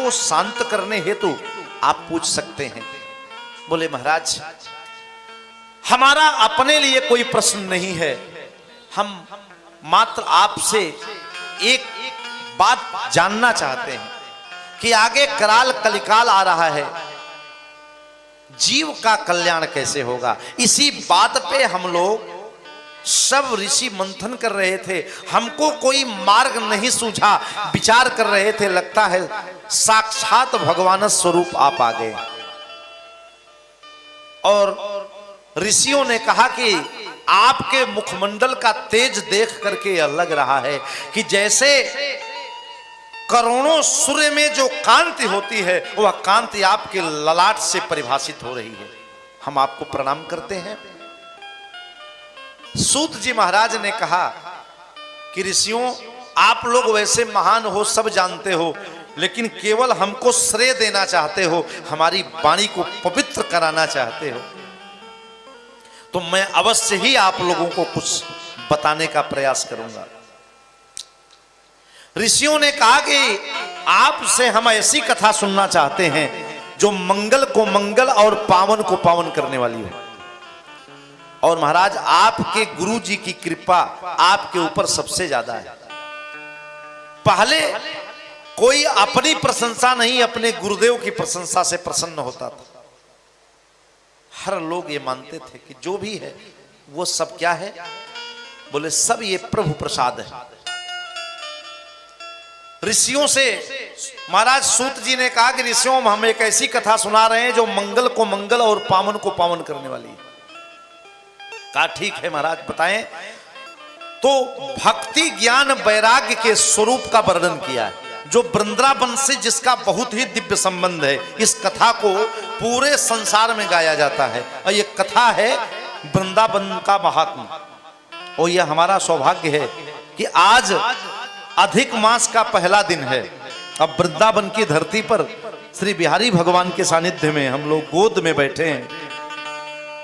वो शांत करने हेतु आप पूछ सकते हैं। बोले महाराज हमारा अपने लिए कोई प्रश्न नहीं है, हम मात्र आपसे एक बात जानना चाहते हैं कि आगे कराल कलिकाल आ रहा है, जीव का कल्याण कैसे होगा। इसी बात पे हम लोग सब ऋषि मंथन कर रहे थे, हमको कोई मार्ग नहीं सूझा, विचार कर रहे थे, लगता है साक्षात भगवान स्वरूप आप आ गए। और ऋषियों ने कहा कि आपके मुखमंडल का तेज देख करके यह लग रहा है कि जैसे करोड़ों सूर्य में जो कांति होती है वह कांति आपके ललाट से परिभाषित हो रही है। हम आपको प्रणाम करते हैं। सूत जी महाराज ने कहा कि ऋषियों आप लोग वैसे महान हो, सब जानते हो, लेकिन केवल हमको श्रेय देना चाहते हो, हमारी वाणी को पवित्र कराना चाहते हो, तो मैं अवश्य ही आप लोगों को कुछ बताने का प्रयास करूंगा। ऋषियों ने कहा कि आपसे हम ऐसी कथा सुनना चाहते हैं जो मंगल को मंगल और पावन को पावन करने वाली हो। और महाराज आपके गुरु जी की कृपा आपके ऊपर सबसे ज्यादा है। पहले कोई अपनी प्रशंसा नहीं, अपने गुरुदेव की प्रशंसा से प्रसन्न होता था। हर लोग ये मानते थे कि जो भी है वो सब क्या है, बोले सब ये प्रभु प्रसाद है। ऋषियों से महाराज सूत जी ने कहा कि ऋषियों हम एक ऐसी कथा सुना रहे हैं जो मंगल को मंगल और पावन को पावन करने वाली है। कहा ठीक है महाराज बताएं। तो भक्ति ज्ञान वैराग्य के स्वरूप का वर्णन किया है, जो वृंदावन से जिसका बहुत ही दिव्य संबंध है। इस कथा को पूरे संसार में गाया जाता है और ये कथा है वृंदावन का महात्मा। और यह हमारा सौभाग्य है कि आज अधिक मास का पहला दिन है। अब वृंदावन की धरती पर श्री बिहारी भगवान के सानिध्य में हम लोग गोद में बैठे हैं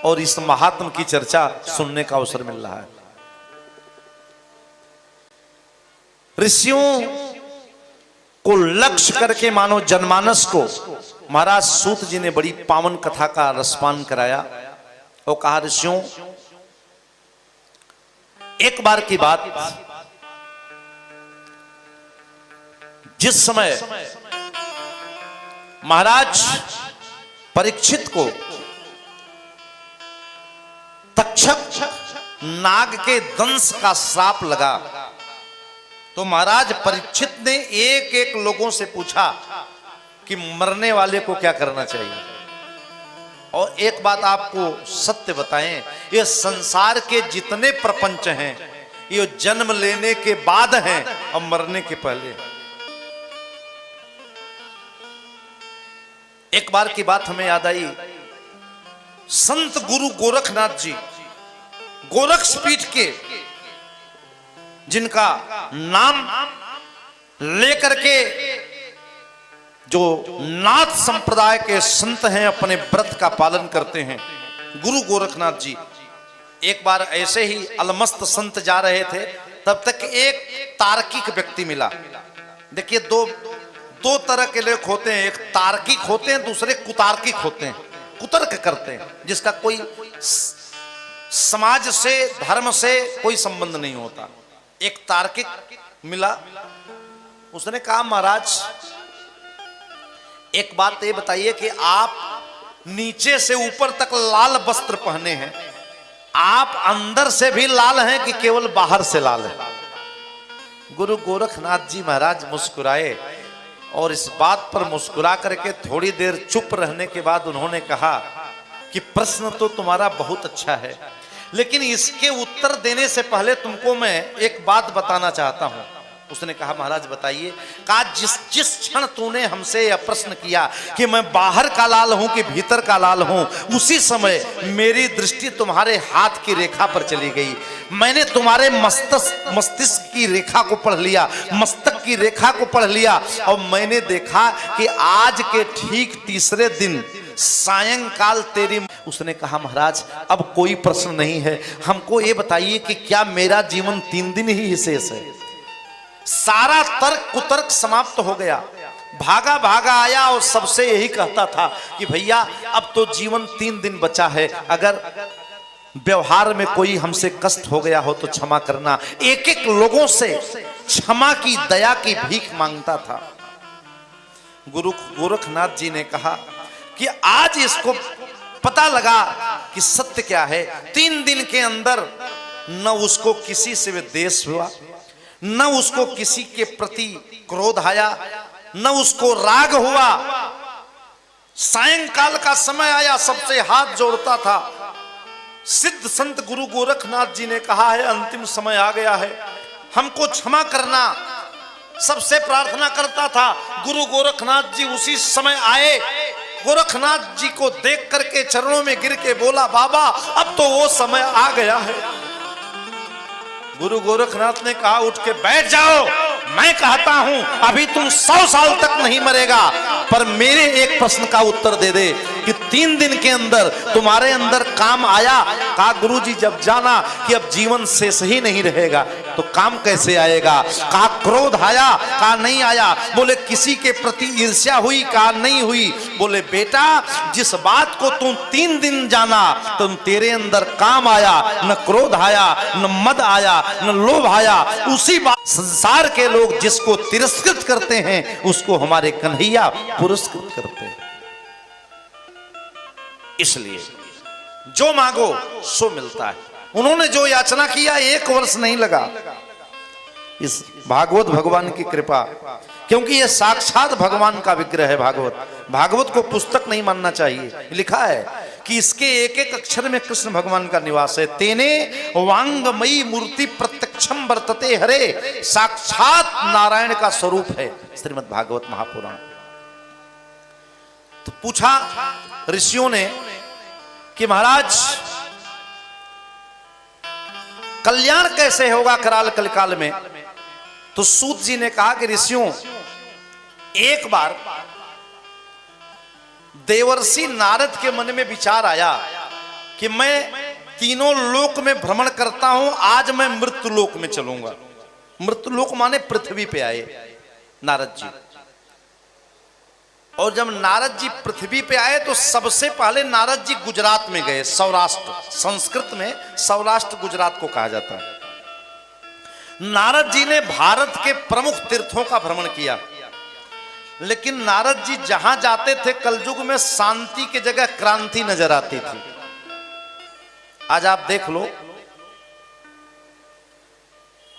और इस महात्मा की चर्चा सुनने का अवसर मिल रहा है। ऋषियों को लक्ष्य करके मानो जनमानस को महाराज सूत जी ने बड़ी पावन कथा का रसपान कराया और कहा ऋषियों एक बार की बात, जिस समय महाराज परीक्षित को तक्षक नाग के दंश का श्राप लगा तो महाराज परीक्षित ने एक एक लोगों से पूछा कि मरने वाले को क्या करना चाहिए। और एक बात आपको सत्य बताएं, ये संसार के जितने प्रपंच हैं ये जन्म लेने के बाद हैं और मरने के पहले हैं। एक बार की बात हमें याद आई, संत गुरु गोरखनाथ जी गोरक्षपीठ के जिनका नाम लेकर के जो नाथ संप्रदाय के संत हैं अपने व्रत का पालन करते हैं, गुरु गोरखनाथ जी एक बार ऐसे ही अलमस्त संत जा रहे थे, तब तक एक तार्किक व्यक्ति मिला। देखिए दो तरह के लोग होते हैं, एक तार्किक होते हैं, दूसरे कुतार्किक होते हैं, कुतर्क करते हैं, जिसका कोई समाज से धर्म से कोई संबंध नहीं होता। एक तार्किक मिला, उसने कहा महाराज एक बात ये बताइए कि आप नीचे से ऊपर तक लाल वस्त्र पहने हैं, आप अंदर से भी लाल हैं कि केवल बाहर से लाल है। गुरु गोरखनाथ जी महाराज मुस्कुराए और इस बात पर मुस्कुरा करके थोड़ी देर चुप रहने के बाद उन्होंने कहा कि प्रश्न तो तुम्हारा बहुत अच्छा है, लेकिन इसके उत्तर देने से पहले तुमको मैं एक बात बताना चाहता हूं। उसने कहा महाराज बताइए। कहा जिस क्षण तूने हमसे यह प्रश्न किया कि मैं बाहर का लाल हूं कि भीतर का लाल हूं, उसी समय मेरी दृष्टि तुम्हारे हाथ की रेखा पर चली गई। मैंने तुम्हारे मस्तिष्क की रेखा को पढ़ लिया, मस्तक की रेखा को पढ़ लिया और मैंने देखा कि आज के ठीक तीसरे दिन सायंकाल तेरी। उसने कहा महाराज अब कोई प्रश्न नहीं है, हमको ये बताइए कि क्या मेरा जीवन 3 दिन ही शेष है? सारा तर्क कुतर्क समाप्त हो गया। भागा भागा आया और सबसे यही कहता था कि भैया अब तो जीवन 3 दिन बचा है, अगर व्यवहार में कोई हमसे कष्ट हो गया हो तो क्षमा करना। एक एक लोगों से क्षमा की, दया की भीख मांगता था। गुरु गोरखनाथ जी ने कहा कि आज इसको पता लगा कि सत्य क्या है। 3 दिन के अंदर न उसको किसी से द्वेष हुआ, न उसको किसी के प्रति क्रोध आया, न उसको राग हुआ। सायंकाल का समय आया, सबसे हाथ जोड़ता था। सिद्ध संत गुरु गोरखनाथ जी ने कहा है अंतिम समय आ गया है, हमको क्षमा करना। सबसे प्रार्थना करता था। गुरु गोरखनाथ जी उसी समय आए। गोरखनाथ जी को देख करके चरणों में गिर के बोला, बाबा अब तो वो समय आ गया है। गुरु गोरखनाथ ने कहा, उठ के बैठ जाओ, मैं कहता हूं अभी तुम 100 साल तक नहीं मरेगा, पर मेरे एक प्रश्न का उत्तर दे दे कि 3 दिन के अंदर तुम्हारे अंदर काम आया। कहा गुरुजी जब जाना कि अब जीवन शेष ही नहीं रहेगा तो काम कैसे आएगा। कहा क्रोध आया, कहा नहीं आया। बोले किसी के प्रति ईर्ष्या हुई, कहा नहीं हुई। बोले बेटा जिस बात को तुम 3 दिन जाना तो तेरे अंदर काम आया, न क्रोध आया, न मद आया, न लोभ आया। उसी बात संसार के लोग जिसको तिरस्कृत करते हैं उसको हमारे कन्हैया पुरस्कृत करते हैं। इसलिए जो मांगो सो मिलता है। उन्होंने जो याचना किया 1 वर्ष नहीं लगा। इस भागवत भगवान की कृपा, क्योंकि यह साक्षात भगवान का विग्रह है। भागवत को पुस्तक नहीं मानना चाहिए। लिखा है कि इसके एक एक अक्षर में कृष्ण भगवान का निवास है। तेने वांगमयी मूर्ति प्रत्यक्षम वर्तते हरे, साक्षात नारायण का स्वरूप है श्रीमद् भागवत महापुराण। तो पूछा ऋषियों ने कि महाराज कल्याण कैसे होगा कराल कलिकाल में। तो सूत जी ने कहा कि ऋषियों एक बार देवर्षि नारद के मन में विचार आया कि मैं तीनों लोक में भ्रमण करता हूं, आज मैं मृत्यु लोक में चलूंगा। मृत्यु लोक माने पृथ्वी पे आए नारद जी। और जब नारद जी पृथ्वी पे आए तो सबसे पहले नारद जी गुजरात में गए। सौराष्ट्र, संस्कृत में सौराष्ट्र गुजरात को कहा जाता है। नारद जी ने भारत के प्रमुख तीर्थों का भ्रमण किया, लेकिन नारद जी जहां जाते थे कलयुग में शांति की जगह क्रांति नजर आती थी। आज आप देख लो,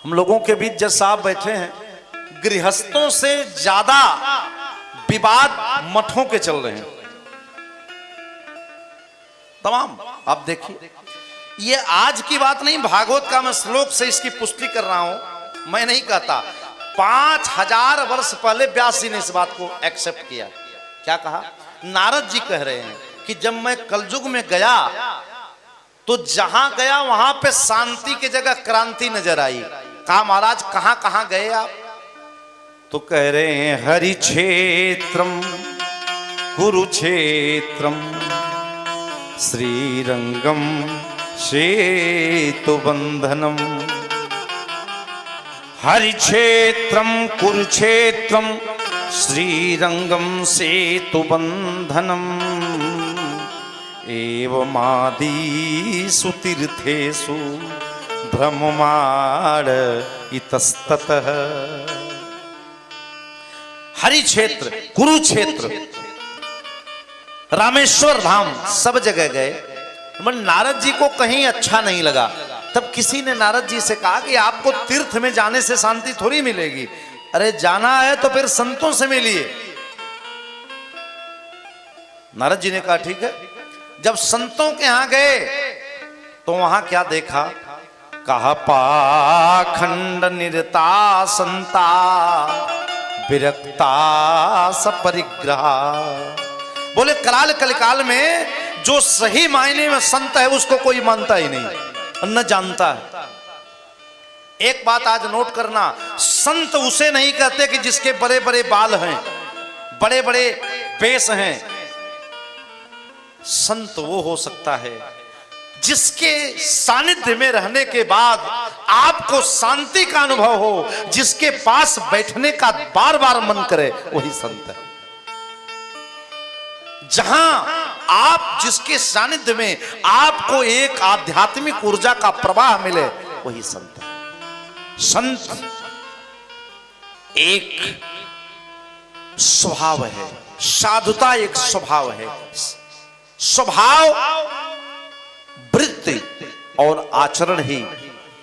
हम लोगों के बीच जज साहब बैठे हैं, गृहस्थों से ज्यादा विवाद मठों के चल रहे हैं तमाम। आप देखिए, ये आज की बात नहीं, भागवत का मैं श्लोक से इसकी पुष्टि कर रहा हूं। मैं नहीं कहता, 5000 वर्ष पहले व्यास जी ने इस बात को एक्सेप्ट किया। क्या कहा? नारद जी कह रहे हैं कि जब मैं कलयुग में गया तो जहां गया वहां पे शांति की जगह क्रांति नजर आई। कहा महाराज कहां कहां गए आप? तो कह रहे हैं हरि क्षेत्रम कुरुक्षेत्रम श्रीरंगम सेतु बंधनम। हरि क्षेत्रम कुरुक्षेत्रम श्रीरंगम सेतु बंधनम एवमादिषु तीर्थेषु भ्रममाण इतस्ततः। हरि क्षेत्र, कुरुक्षेत्र, रामेश्वर धाम, सब जगह गए। नारद जी को कहीं अच्छा नहीं लगा। तब किसी ने नारद जी से कहा कि आपको तीर्थ में जाने से शांति थोड़ी मिलेगी। अरे जाना है तो फिर संतों से मिलिए। नारद जी ने कहा ठीक है। जब संतों के यहां गए तो वहां क्या देखा? कहा पाखंड निरता संता विरक्ता सपरिग्रह। बोले कराल कलिकाल में जो सही मायने में संत है उसको कोई मानता ही नहीं, न जानता है। एक बात आज नोट करना, संत उसे नहीं कहते कि जिसके बड़े बड़े बाल हैं, बड़े बड़े पेश हैं। संत वो हो सकता है जिसके सानिध्य में रहने के बाद आपको शांति का अनुभव हो, जिसके पास बैठने का बार बार मन करे, वही संत है। जहां आप जिसके सानिध्य में आपको एक आध्यात्मिक ऊर्जा का प्रवाह मिले, वही संत है। संत एक स्वभाव है, साधुता एक स्वभाव है। स्वभाव, वृत्ति और आचरण ही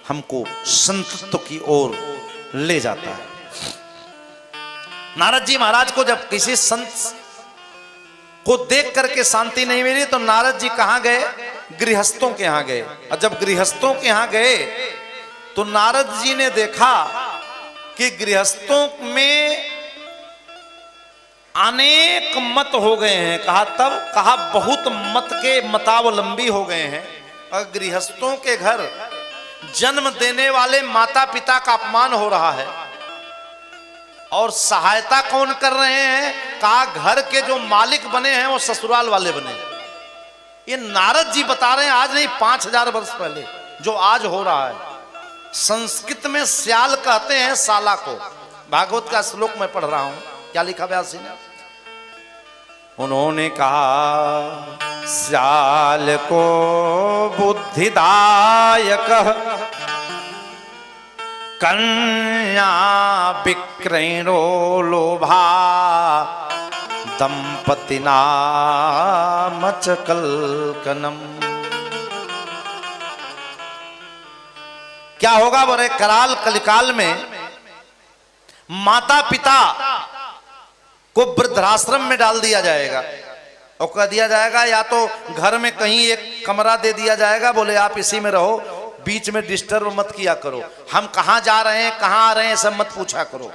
हमको संतत्व की ओर ले जाता है। नारद जी महाराज को जब किसी संत को देख करके शांति नहीं मिली तो नारद जी कहां गए? गृहस्थों के यहां गए। और जब गृहस्थों के यहां गए तो नारद जी ने देखा कि गृहस्थों में अनेक मत हो गए हैं। कहा बहुत मत के मतावलंबी हो गए हैं। और गृहस्थों के घर जन्म देने वाले माता पिता का अपमान हो रहा है। और सहायता कौन कर रहे हैं? कहा घर के जो मालिक बने हैं वो ससुराल वाले बने। ये नारद जी बता रहे हैं, आज नहीं 5000 वर्ष पहले जो आज हो रहा है। संस्कृत में स्याल कहते हैं साला को। भागवत का श्लोक मैं पढ़ रहा हूं, क्या लिखा व्यास जी ने? उन्होंने कहा स्याल को बुद्धिदायक कन्या विक्रयणो लोभा दंपति नाम च कलकनम। क्या होगा बोले? कराल कलिकाल में माता पिता को वृद्धाश्रम में डाल दिया जाएगा और कह दिया जाएगा या तो घर में कहीं एक कमरा दे दिया जाएगा, बोले आप इसी में रहो, बीच में डिस्टर्ब मत किया करो, हम कहां जा रहे हैं कहां आ रहे हैं सब मत पूछा करो।